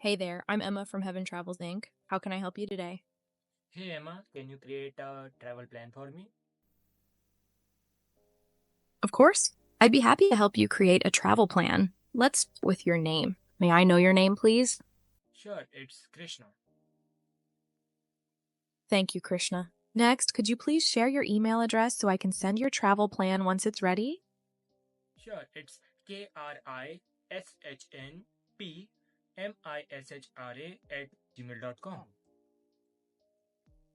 Hey there, I'm Emma from Heaven Travels Inc. How can I help you today? Hey Emma, can you create a travel plan for me? Of course. I'd be happy to help you create a travel plan. Let's start with your name. May I know your name, please? Sure, it's Krishna. Thank you, Krishna. Next, could you please share your email address so I can send your travel plan once it's ready? Sure, it's KRISHNPMISHRA@gmail.com.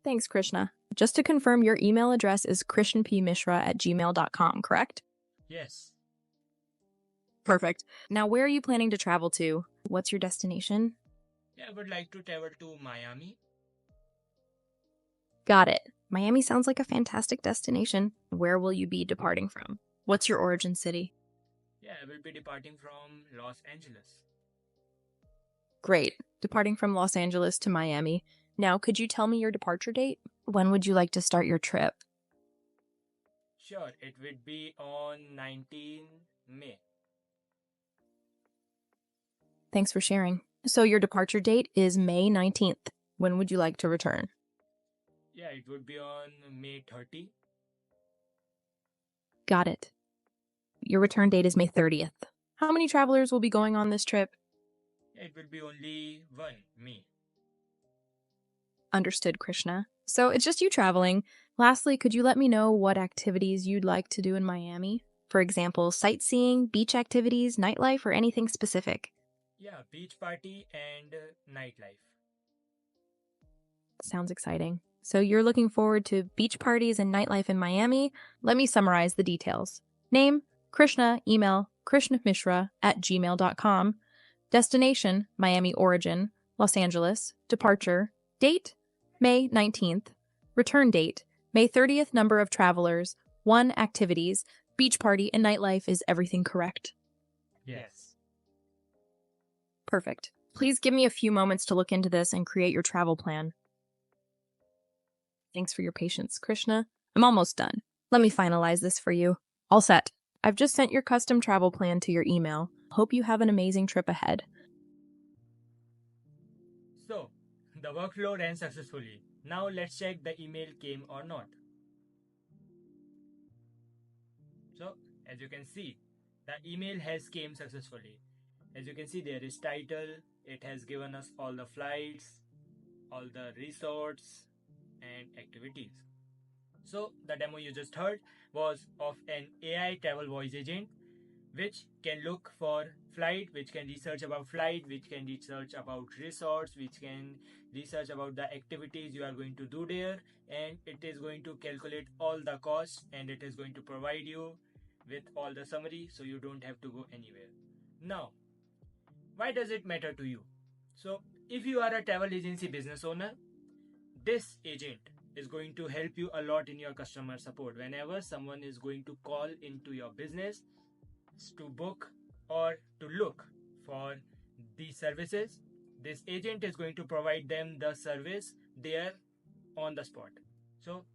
Thanks, Krishna. Just to confirm, your email address is krishnpmishra@gmail.com, correct? Yes. Perfect. Now, where are you planning to travel to? What's your destination? Yeah, I would like to travel to Miami. Got it. Miami sounds like a fantastic destination. Where will you be departing from? What's your origin city? Yeah, I will be departing from Los Angeles. Great. Departing from Los Angeles to Miami. Now, could you tell me your departure date? When would you like to start your trip? Sure, it would be on 19 May. Thanks for sharing. So, your departure date is May 19th. When would you like to return? Yeah, it would be on May 30. Got it. Your return date is May 30th. How many travelers will be going on this trip? Yeah, it will be only one, me. Understood, Krishna. So, it's just you traveling. Lastly, could you let me know what activities you'd like to do in Miami? For example, sightseeing, beach activities, nightlife, or anything specific? Yeah, beach party and nightlife. Sounds exciting. So you're looking forward to beach parties and nightlife in Miami? Let me summarize the details. Name, Krishna, email, krishnamishra@gmail.com. Destination, Miami origin, Los Angeles. Departure, date, May 19th. Return date, May 30th. Number of travelers, 1 activities, beach party and nightlife. Is everything correct? Yes. Perfect. Please give me a few moments to look into this and create your travel plan. Thanks for your patience, Krishna. I'm almost done. Let me finalize this for you. All set. I've just sent your custom travel plan to your email. Hope you have an amazing trip ahead. So, the workflow ran successfully. Now let's check the email came or not. So, as you can see, the email has came successfully. As you can see, there is title. It has given us all the flights, all the resorts, and activities. So, the demo you just heard was of an AI travel voice agent which can look for flight, which can research about flight, which can research about resorts, which can research about the activities you are going to do there, and it is going to calculate all the costs and it is going to provide you with all the summary so you don't have to go anywhere. Now, why does it matter to you? So, if you are a travel agency business owner, this agent is going to help you a lot in your customer support. Whenever someone is going to call into your business to book or to look for these services, this agent is going to provide them the service there on the spot. So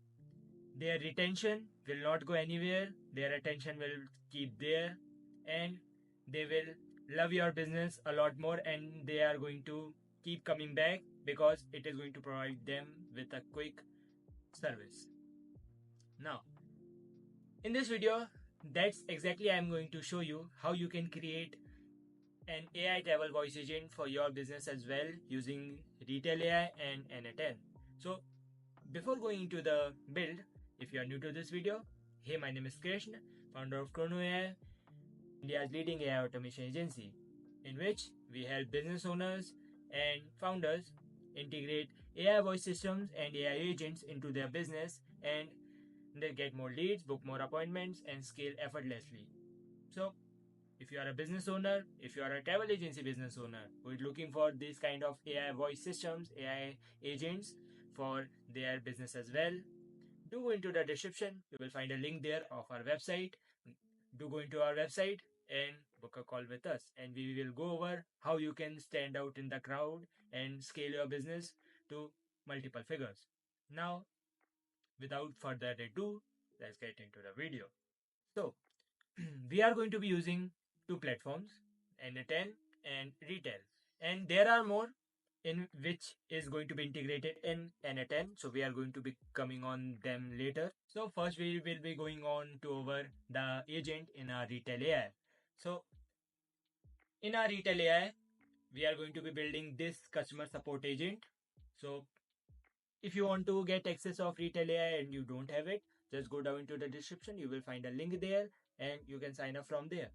their retention will not go anywhere, their attention will keep there, and they will love your business a lot more, and they are going to keep coming back because it is going to provide them with a quick service. Now, in this video, that's exactly I'm going to show you how you can create an AI travel voice agent for your business as well using Retell AI and n8n. So before going into the build, if you are new to this video, hey, my name is Krishna, founder of Chrono AI, India's leading AI automation agency, in which we help business owners and founders integrate AI voice systems and AI agents into their business, and they get more leads, book more appointments, and scale effortlessly. So if you are a business owner, if you are a travel agency business owner who is looking for these kind of AI voice systems, AI agents for their business as well, do go into the description. You will find a link there of our website. Do go into our website and book a call with us, and we will go over how you can stand out in the crowd and scale your business to multiple figures. Now, without further ado, let's get into the video. So, we are going to be using two platforms, n8n and Retell. And there are more in which is going to be integrated in n8n, so we are going to be coming on them later. So first we will be going on to over the agent in our Retell AI. So in our Retell AI, we are going to be building this customer support agent. So if you want to get access of Retell AI and you don't have it, just go down into the description. You will find a link there and you can sign up from there.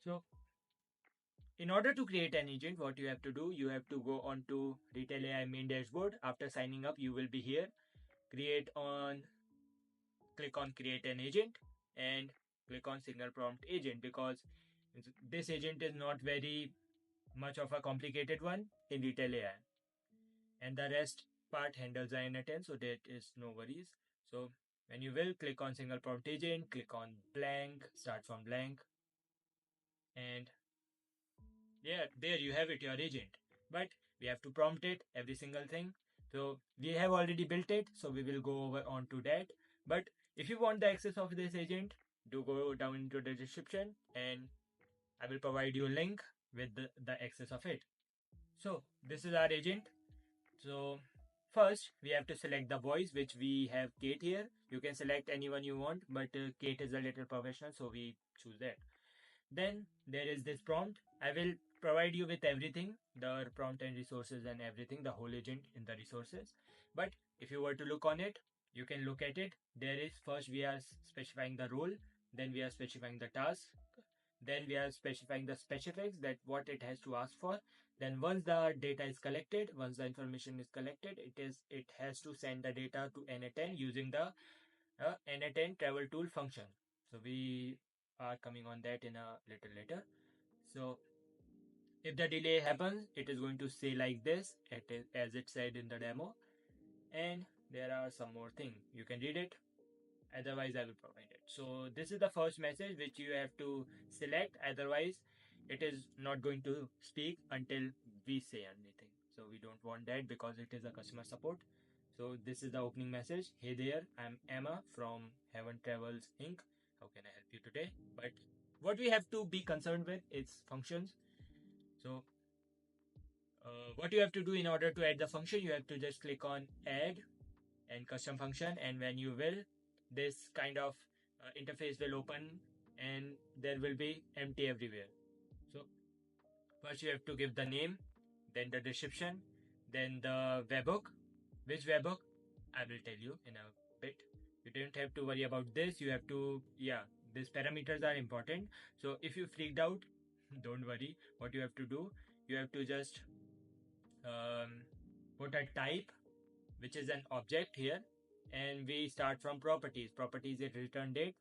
So in order to create an agent, what you have to do, you have to go on to Retell AI main dashboard. After signing up, you will be here. Click on create an agent and click on single prompt agent, because this agent is not very much of a complicated one in Retell AI. And the rest part handles the n8n, so that is no worries. So when you will click on single prompt agent, click on blank, start from blank, and yeah, there you have it, your agent. But we have to prompt it, every single thing. So we have already built it, so we will go over on to that. But if you want the access of this agent, do go down into the description and I will provide you a link with the access of it. So this is our agent. So first we have to select the voice, which we have Kate here. You can select anyone you want, but Kate is a little professional, so we choose that. Then there is this prompt. I will provide you with everything, the prompt and resources and everything, the whole agent in the resources. But if you were to look on it, you can look at it. There is first we are specifying the role, then we are specifying the task, then we are specifying the specifics, that what it has to ask for. Then once the data is collected, once the information is collected, it has to send the data to n8n using the n8n travel tool function. So we are coming on that in a little later. So if the delay happens, it is going to say like this, as it said in the demo. And there are some more things, you can read it, otherwise I will provide it. So this is the first message which you have to select, otherwise it is not going to speak until we say anything. So we don't want that because it is a customer support. So this is the opening message. Hey there, I'm Emma from Heaven Travels Inc. How can I help you today? But what we have to be concerned with is functions. So what you have to do in order to add the function, you have to just click on add and custom function, and when you will, this kind of interface will open and there will be empty everywhere. So first you have to give the name, then the description, then the webhook. Which webhook, I will tell you in a bit. You don't have to worry about this. You have to, yeah, these parameters are important. So if you freaked out, don't worry. What you have to do, you have to just put a type, which is an object here, and we start from properties is return date,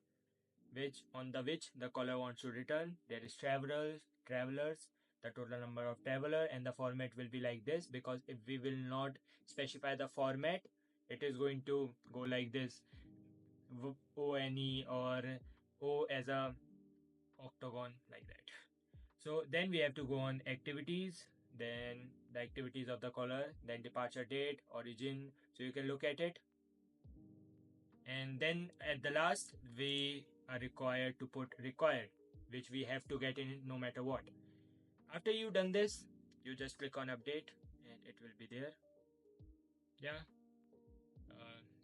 which the caller wants to return. There is travelers, the total number of traveler, and the format will be like this, because if we will not specify the format, it is going to go like this, ONE or O as a octagon, like that. So then we have to go on activities, then the activities of the caller, then departure date, origin. So you can look at it. And then at the last, we are required to put required, which we have to get in no matter what. After you've done this, you just click on update and it will be there. Yeah,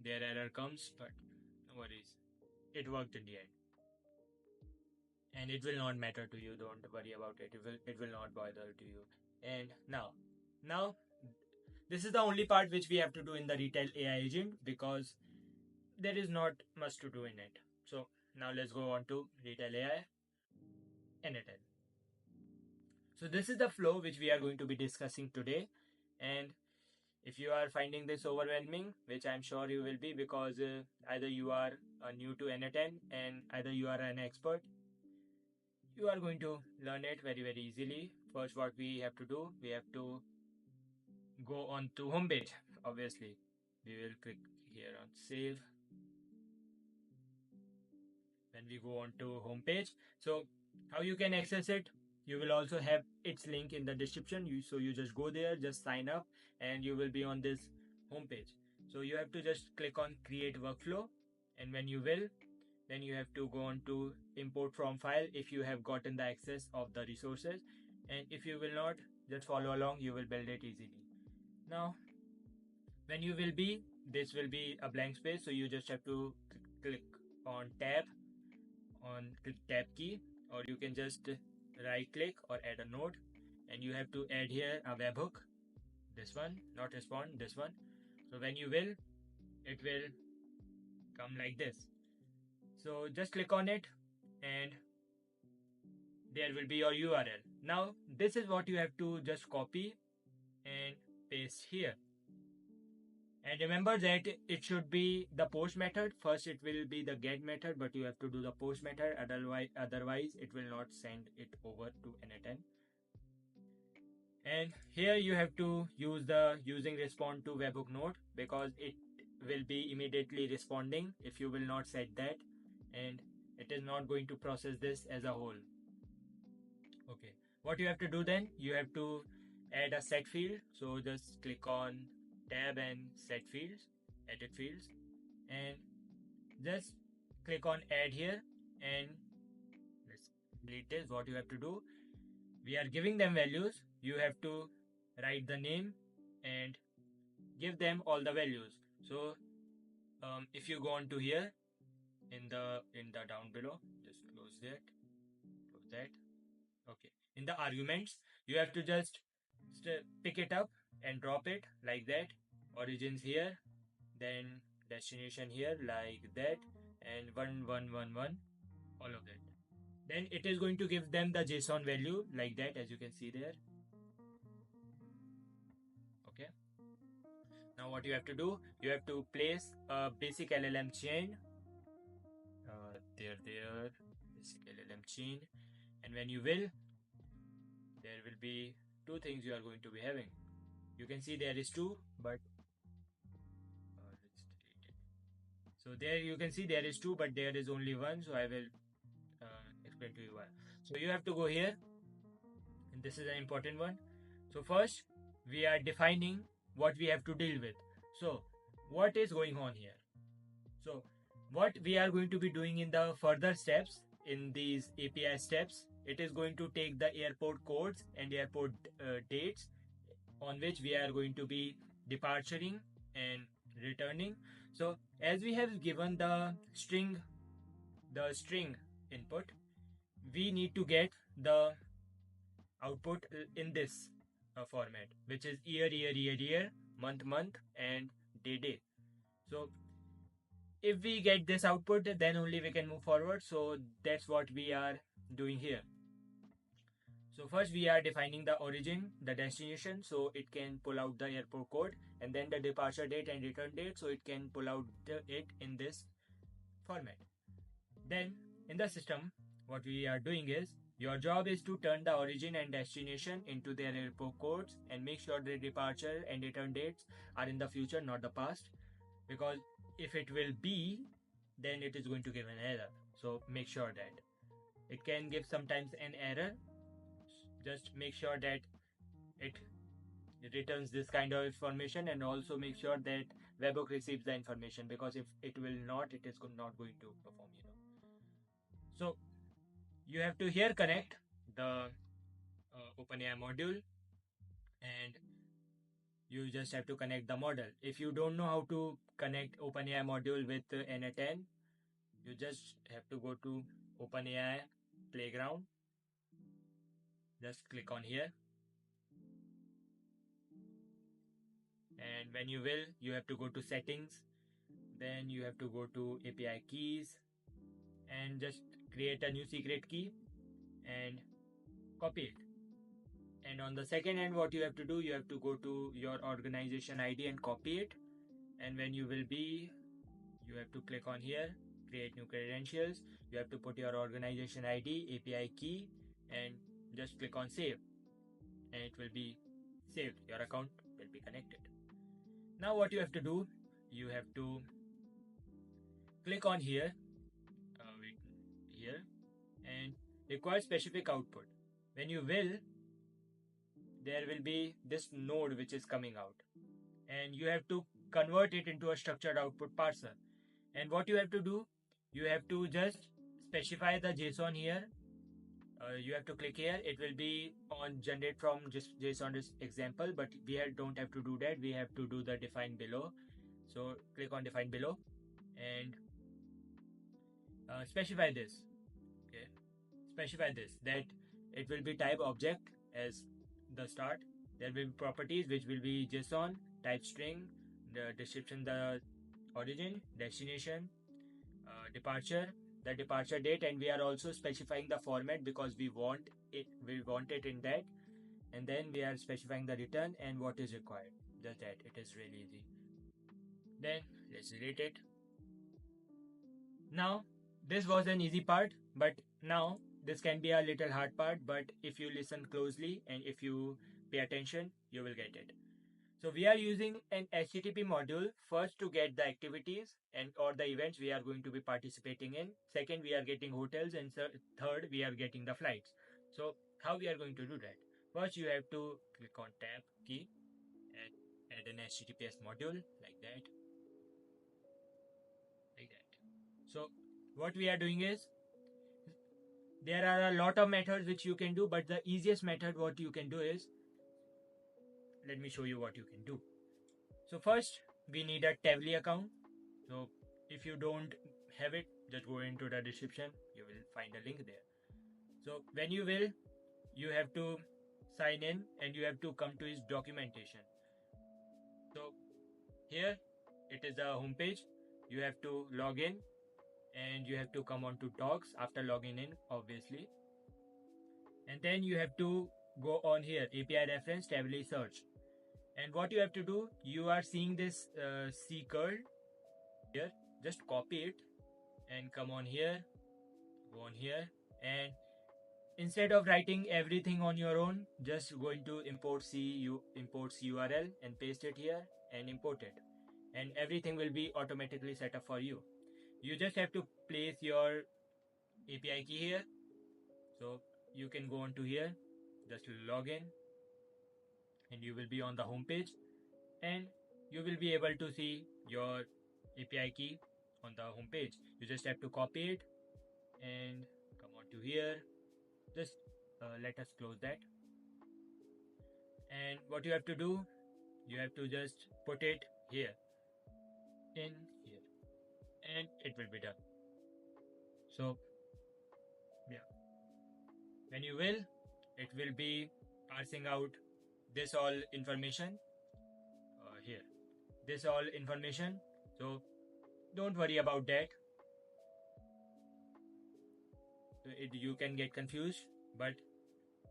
their error comes, but no worries. It worked in the end. And it will not matter to you, don't worry about it. It will not bother to you. And now this is the only part which we have to do in the Retell AI agent, because there is not much to do in it. So now let's go on to Retell AI and Retell. So this is the flow which we are going to be discussing today. And if you are finding this overwhelming, which I'm sure you will be, because either you are new to n8n and either you are an expert, you are going to learn it very very easily. First, what we have to do, we have to go on to homepage. Obviously, we will click here on save. When we go on to homepage, so how you can access it, you will also have its link in the description. So you just go there, just sign up, and you will be on this homepage. So you have to just click on create workflow, and when you will, then you have to go on to import from file if you have gotten the access of the resources. and if you will not, just follow along, you will build it easily. Now when you will be, this will be a blank space, so you just have to click on tab key, or you can just right click or add a node, and you have to add here a webhook, this one, not respond, this one. So when you will, it will come like this. So just click on it and there will be your URL. Now this is what you have to just copy and paste here. And remember that it should be the post method. First it will be the get method, but you have to do the post method, otherwise it will not send it over to n8n. And here you have to use the using respond to webhook node, because it will be immediately responding if you will not set that, and it is not going to process this as a whole. Okay, what you have to do then, you have to add a set field. So just click on tab and set fields, edit fields, and just click on add here, and let's delete this. What you have to do, we are giving them values, you have to write the name and give them all the values. So if you go on to here in the down below, just close that. Okay, in the arguments you have to just pick it up and drop it like that. Origins here, then destination here like that, and 1111, all of that. Then it is going to give them the JSON value like that, as you can see there. Okay, now what you have to do, you have to place a basic LLM chain there basic LLM chain, and when you will, there will be two things you are going to be having. You can see there is two, but let's delete it. So there you can see there is two, but there is only one, so I will explain to you why. So you have to go here, and this is an important one. So first we are defining what we have to deal with. So what is going on here? So what we are going to be doing in the further steps, in these API steps, it is going to take the airport codes and airport dates on which we are going to be departuring and returning. So as we have given the string input, we need to get the output in this format, which is year, month, and day. So if we get this output, then only we can move forward. So that's what we are doing here. So first we are defining the origin, the destination, so it can pull out the airport code, and then the departure date and return date, so it can pull out it in this format. Then in the system, what we are doing is, your job is to turn the origin and destination into their airport codes and make sure the departure and return dates are in the future, not the past, because if it will be, then it is going to give an error. So make sure that it can give sometimes an error. Just make sure that it returns this kind of information, and also make sure that webhook receives the information, because if it will not, it is not going to perform, So you have to here connect the OpenAI module, and you just have to connect the model. If you don't know how to connect OpenAI module with n8n, you just have to go to OpenAI playground. Just click on here, and when you will, you have to go to settings, then you have to go to API keys, and just create a new secret key and copy it. And on the second end, what you have to do, you have to go to your organization ID and copy it. And when you will be, you have to click on here, create new credentials. You have to put your organization ID, API key, and just click on save, and it will be saved. Your account will be connected. Now what you have to do, you have to click on here, here, and require specific output. When you will, there will be this node which is coming out, and you have to convert it into a structured output parser. And what you have to do, you have to just specify the JSON here, You have to click here. It will be on generate from just JSON example, but we don't have to do that. We have to do the define below. So click on define below and specify this. Okay, specify this that it will be type object as the start. There will be properties which will be JSON, type string, the description, the origin, destination, departure, the departure date, and we are also specifying the format because we want it in that, and then we are specifying the return and what is required. Just that. It is really easy. Then let's delete it. Now this was an easy part, but now this can be a little hard part, but if you listen closely and if you pay attention, you will get it. So we are using an HTTP module first to get the activities and or the events we are going to be participating in. Second, we are getting hotels, and third, we are getting the flights. So how we are going to do that? First, you have to click on tab key and add an HTTPS module like that, like that. So what we are doing is there are a lot of methods which you can do, but the easiest method what you can do is, let me show you what you can do. So first, we need a Tavli account. So if you don't have it, just go into the description. You will find a link there. So when you have to sign in and you have to come to his documentation. So here it is the home page. You have to log in and you have to come on to docs after logging in, obviously. And then you have to go on here, API reference, Tably search. And what you have to do, you are seeing this C curl here, just copy it and come on here, go on here, and instead of writing everything on your own, just go into imports URL and paste it here and import it, and everything will be automatically set up for you. You just have to place your API key here. So you can go on to here, just log in, and you will be on the home page, and you will be able to see your API key on the home page. You just have to copy it and come on to here. Just let us close that. And what you have to do, you have to just put it here, in here, and it will be done. So yeah, when you will, it will be parsing out this all information here, this all information. So don't worry about that. You can get confused, but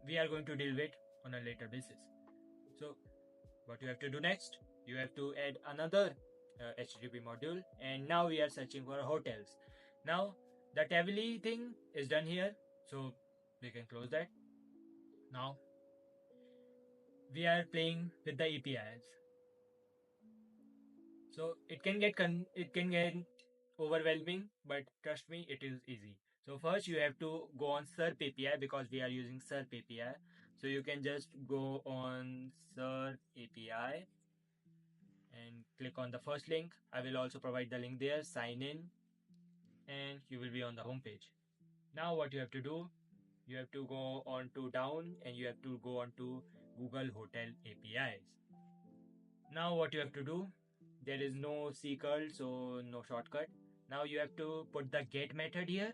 we are going to deal with on a later basis. So what you have to do next, you have to add another HTTP module, and now we are searching for hotels. Now the Tavily thing is done here, so we can close that. Now we are playing with the APIs, so it can get overwhelming, but trust me, it is easy. So first you have to go on SERP API because we are using SERP API. So you can just go on SERP API and click on the first link. I will also provide the link there, sign in, and you will be on the home page. Now what you have to do, you have to go on to down and you have to go on to Google Hotel APIs. Now what you have to do, there is no C curl, so no shortcut. Now you have to put the get method here,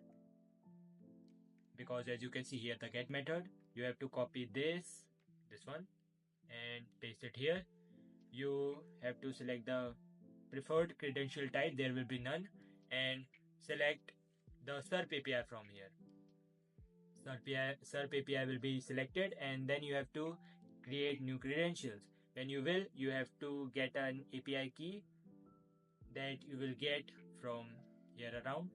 because as you can see here, the get method, you have to copy this one, and paste it here. You have to select the preferred credential type, there will be none, and select the SERP API from here. SERP API will be selected, and then you have to create new credentials. When you have to get an API key that you will get from here around.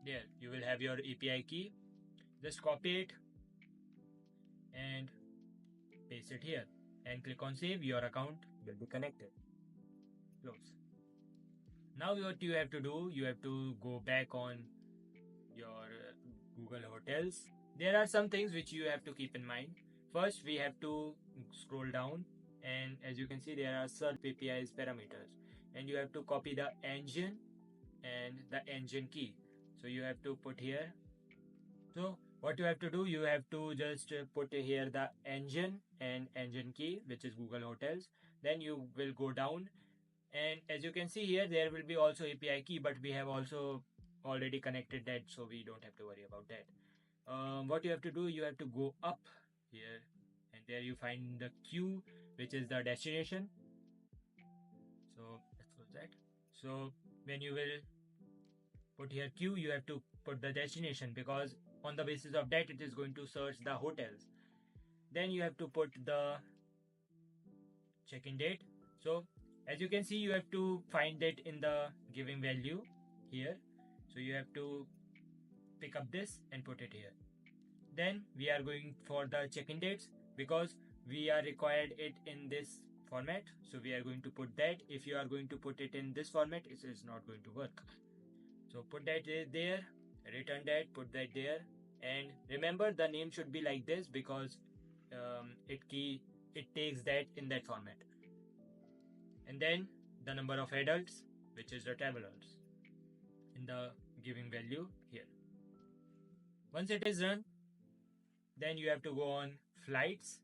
There, you will have your API key. Just copy it and paste it here, and click on save. Your account will be connected. Close. Now what you have to do, you have to go back on your Google Hotels. There are some things which you have to keep in mind. First, we have to scroll down, and as you can see, there are SERP APIs parameters, and you have to copy the engine and the engine key. So you have to put here. So What you have to do, you have to just put here the engine and engine key, which is Google Hotels. Then you will go down, and as you can see here, there will be also API key, but we have also already connected that, so we don't have to worry about that. What you have to do, you have to go up here, and there you find the queue, which is the destination. So let's close that. So when you will put here queue, you have to put the destination, because on the basis of that it is going to search the hotels. Then you have to put the check-in date. So as you can see, you have to find it in the giving value here. So you have to pick up this and put it here. Then we are going for the check-in dates, because we are required it in this format. So we are going to put that. If you are going to put it in this format, it is not going to work. So put that there, return that, put that there, and remember the name should be like this, because it takes that in that format. And then the number of adults, which is the travelers, in the giving value here. Once it is done, then you have to go on flights.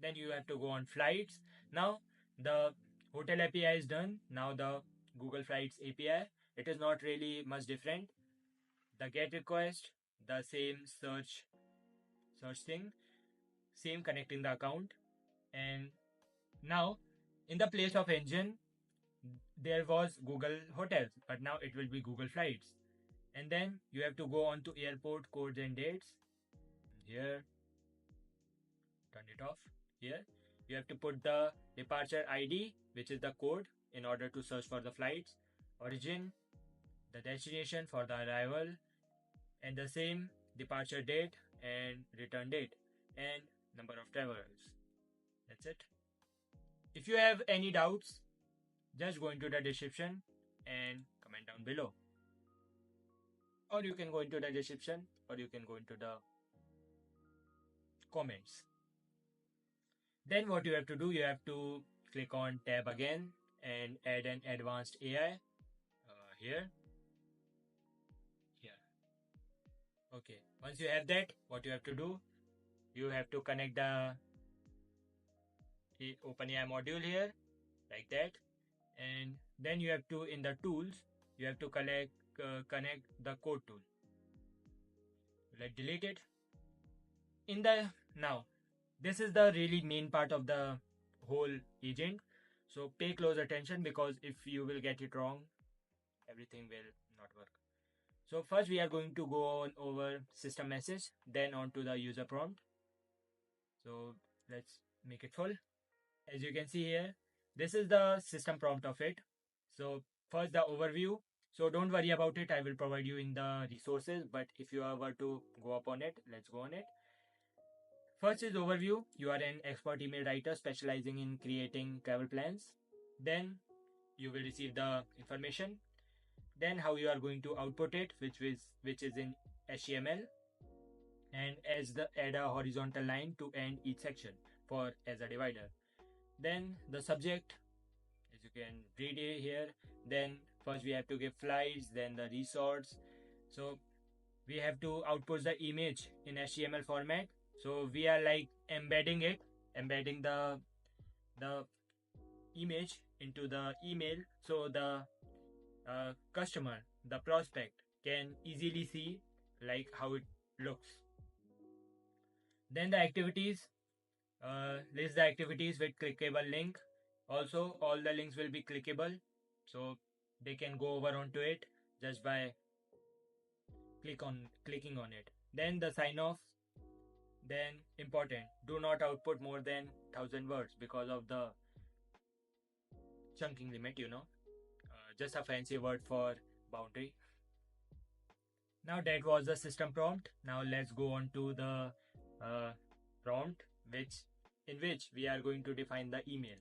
Then you have to go on flights. Now the hotel API is done. Now the Google Flights API, it is not really much different. The get request, the same search thing, same connecting the account. And now in the place of engine, there was Google Hotels, but now it will be Google Flights. And then you have to go on to airport codes and dates. Here, turn it off. Here, you have to put the departure ID, which is the code, in order to search for the flights, origin, the destination for the arrival, and the same departure date and return date, and number of travelers. That's it. If you have any doubts, just go into the description and comment down below. Or you can go into the description, or you can go into the comments. Then what you have to do, you have to click on tab again and add an advanced AI here. Okay, once you have that, what you have to do, you have to connect the OpenAI module here, like that. And then you have to, in the tools, you have to connect the code tool. Let's delete it. Now, this is the really main part of the whole agent. So pay close attention, because if you will get it wrong, everything will not work. So first we are going to go on over system message, then on to the user prompt. So let's make it full. As you can see here, this is the system prompt of it. So first the overview. So don't worry about it, I will provide you in the resources, but if you were to go up on it, let's go on it. First is overview. You are an expert email writer specializing in creating travel plans. Then you will receive the information. Then how you are going to output it, which is in HTML, and add a horizontal line to end each section for as a divider. Then the subject, as you can read it here. Then first we have to give flights, then the resorts. So we have to output the image in HTML format. So we are like embedding the image into the email, so the customer, the prospect, can easily see like how it looks. Then the activities, list the activities with clickable link. Also all the links will be clickable, so they can go over onto it just by clicking on it. Then the sign off. Then important, do not output more than 1000 words because of the chunking limit, just a fancy word for boundary. Now that was the system prompt. Now let's go on to the prompt in which we are going to define the email.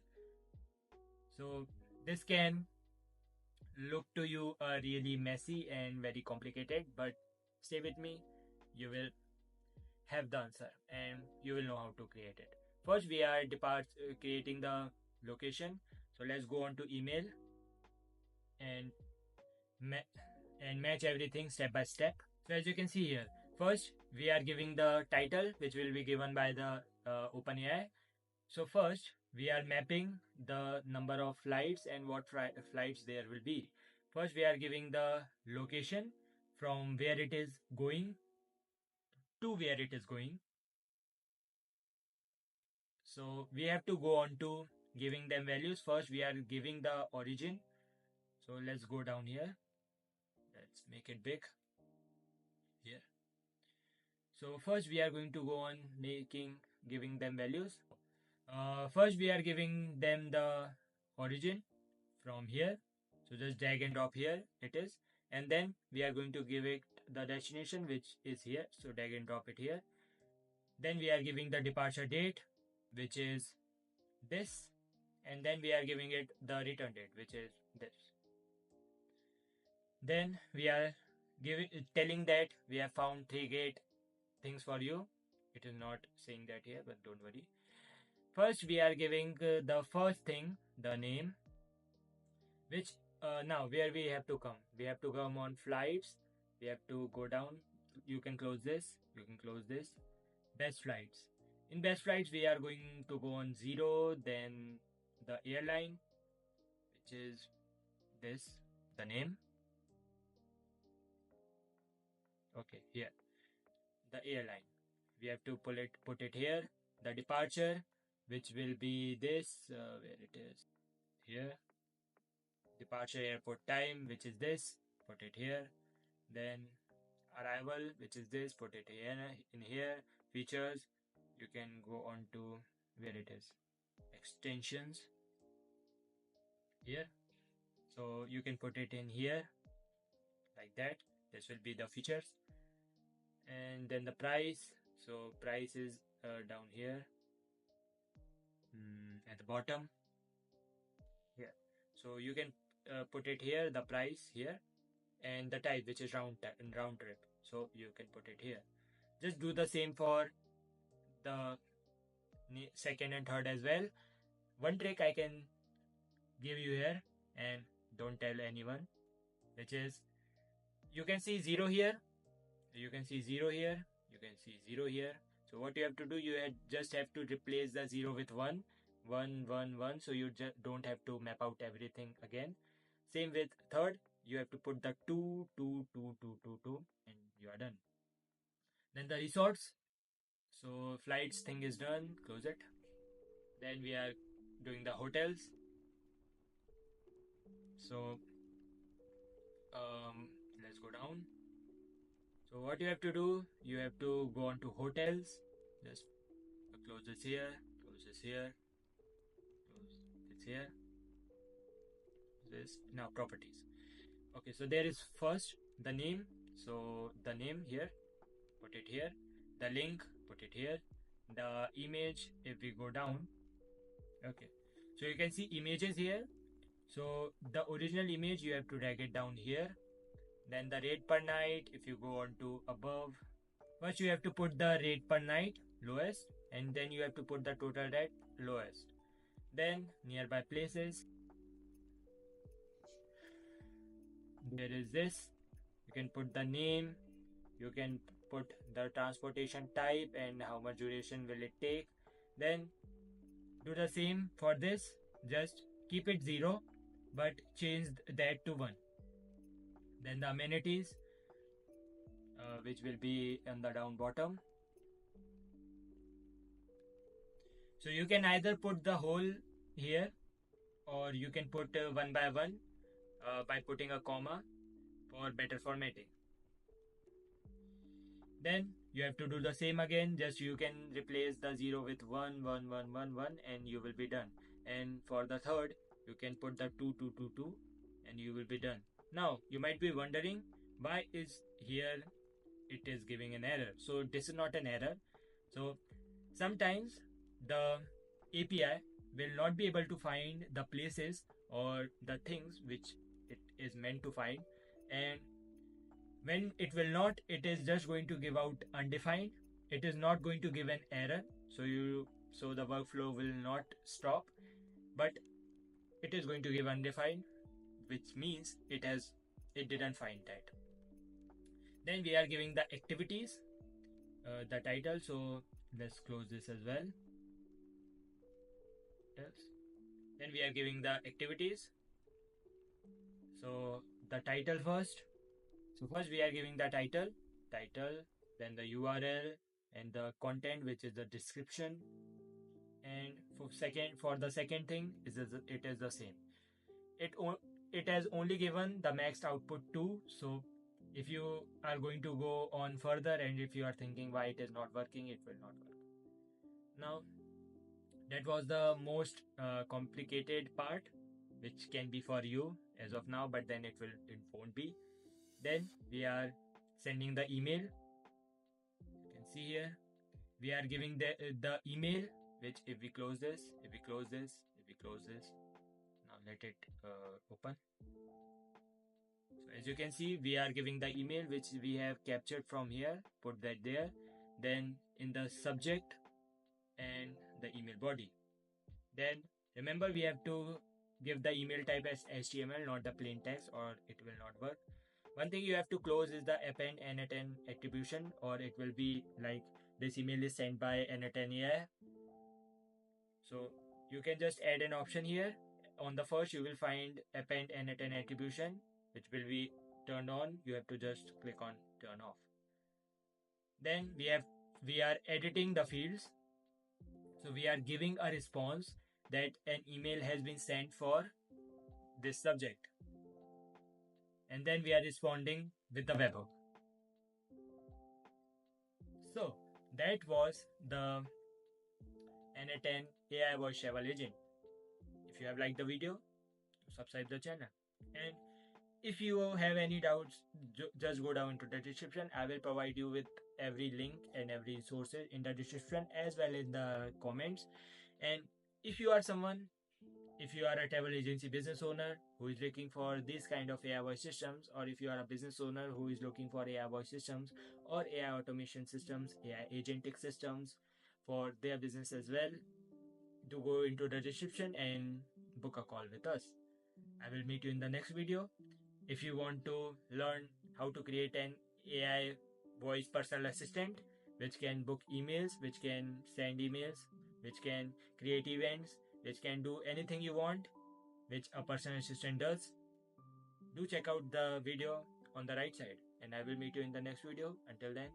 So this can look to you really messy and very complicated, but stay with me, you will have the answer and you will know how to create it. First we are creating the location. So let's go on to email, and and match everything step by step. So as you can see here, first we are giving the title which will be given by the OpenAI. So first we are mapping the number of flights and what flights there will be. First we are giving the location from where it is going to where it is going. So we have to go on to giving them values. First we are giving the origin. So let's go down here. Let's make it big here. So first we are going to go on giving them values. First we are giving them the origin from here. So just drag and drop here it is. And then we are going to give it the destination which is here. So drag and drop it here. Then we are giving the departure date which is this. And then we are giving it the return date which is this. Then we are telling that we have found 3 great things for you. It is not saying that here, but don't worry. First we are giving the first thing, the name, which now where we have to come on flights. We have to go down. You can close this, best flights. In best flights we are going to go on 0, then the airline which is this, the name. Okay, here the airline, we have to put it here. The departure which will be this, where it is here, departure airport time which is this, put it here. Then arrival which is this, put it here in here. Features, you can go on to where it is, extensions here. So you can put it in here like that. This will be the features. And then the price, so price is down here, at the bottom here. So you can put it here, the price here, and the type which is round trip, so you can put it here. Just do the same for the second and third as well. One trick I can give you here, and don't tell anyone, which is you can see 0 here, you can see 0 here, you can see 0 here. So what you have to do, you just have to replace the 0 with 1, 1, 1, 1. So you just don't have to map out everything again. Same with third, you have to put the 2, 2, 2, 2, 2, 2, and you are done. Then the resorts. So flights thing is done, close it. Then we are doing the hotels. So let's go down. So what you have to do, you have to go on to hotels. Just close this here, close this here, close this here. This now properties. Okay, so there is first the name. So the name here, put it here. The link, put it here. The image, if we go down, okay, so you can see images here. So the original image you have to drag it down here. Then the rate per night, if you go on to above, first you have to put the rate per night lowest, and then you have to put the total rate lowest. Then nearby places, there is this, you can put the name, you can put the transportation type and how much duration will it take. Then do the same for this, just keep it 0 but change that to 1. Then the amenities, which will be on the down bottom. So you can either put the whole here, or you can put one by one by putting a comma for better formatting. Then you have to do the same again, just you can replace the 0 with 1, 1, 1, 1, 1, and you will be done. And for the third, you can put the 2, 2, 2, 2, and you will be done. Now you might be wondering, why is here it is giving an error? So this is not an error. So sometimes the API will not be able to find the places or the things which it is meant to find, and when it will not, it is just going to give out undefined. It is not going to give an error, so the workflow will not stop, but it is going to give undefined, which means it it didn't find that. Then we are giving the activities, the title. So let's close this as well. Yes. Then we are giving the activities. So the title first. So first we are giving the title, then the URL and the content, which is the description. And for the second thing it is the same. It has only given the maxed output 2. So if you are going to go on further and if you are thinking why it is not working, it will not work. Now that was the most complicated part, which can be for you as of now, but then it won't be. Then we are sending the email. You can see here we are giving the email, which if we close this, now let it open. So as you can see, we are giving the email which we have captured from here, put that there, then in the subject and the email body. Then remember, we have to give the email type as HTML, not the plain text, or it will not work. One thing you have to close is the append n8n attribution, or it will be like this email is sent by n8n AI. So you can just add an option here. On the first, you will find append n8n attribution, which will be turned on. You have to just click on turn off. Then we are editing the fields. So we are giving a response that an email has been sent for this subject. And then we are responding with the webhook. So that was the n8n AI voice travel agent. If you have liked the video, subscribe the channel. And if you have any doubts, just go down to the description. I will provide you with every link and every resources in the description as well in the comments. And if you are a travel agency business owner who is looking for this kind of AI voice systems, or if you are a business owner who is looking for AI voice systems or AI automation systems, AI agentic systems for their business as well, to go into the description and book a call with us. I will meet you in the next video. If you want to learn how to create an AI voice personal assistant, which can book emails, which can send emails, which can create events, which can do anything you want, which a personal assistant does, do check out the video on the right side. And I will meet you in the next video. Until then,